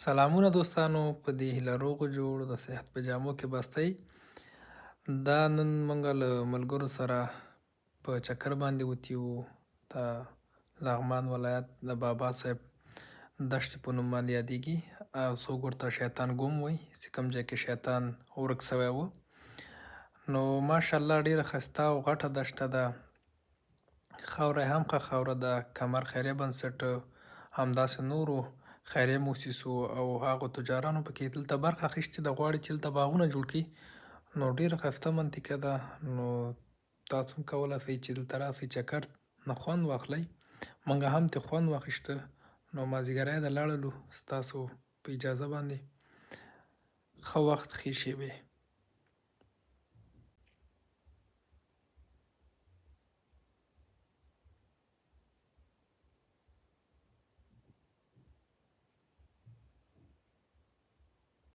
سلامونه دوستانو، په دې هیله روغ او جوړ د صحت په جامو کې بستئ. دا نن مونږ له ملګرو سره په چکر باندې وتي وو. د لغمان ولایت د بابا صاحب دښتې په نوم باندې یادیږي او څوک ورته شیطان ګوم وایي چې کوم ځای کې شیطان ورک سوی و. نو ماشاءالله ډېره ښایسته او غټه دښته ده. خاوره یې هم ښه خاوره ده. کمر خیریه بنسټ، همداسې نورو خیریه موسسو او هغو تجارانو پکې دلته برخه اخیستې ده، غواړي چې دلته باغونه جوړ کړي. نو ډېره ښایسته منطقه ده. نو تاسو هم کولی شئ چې دلته راشئ، چکر نه خوند واخلئ. موږ هم ترې خوند واخیسته. نو مازدیګری ده لاړلو. ستاسو په اجازه باندې ښه وخت، ښې شېبې.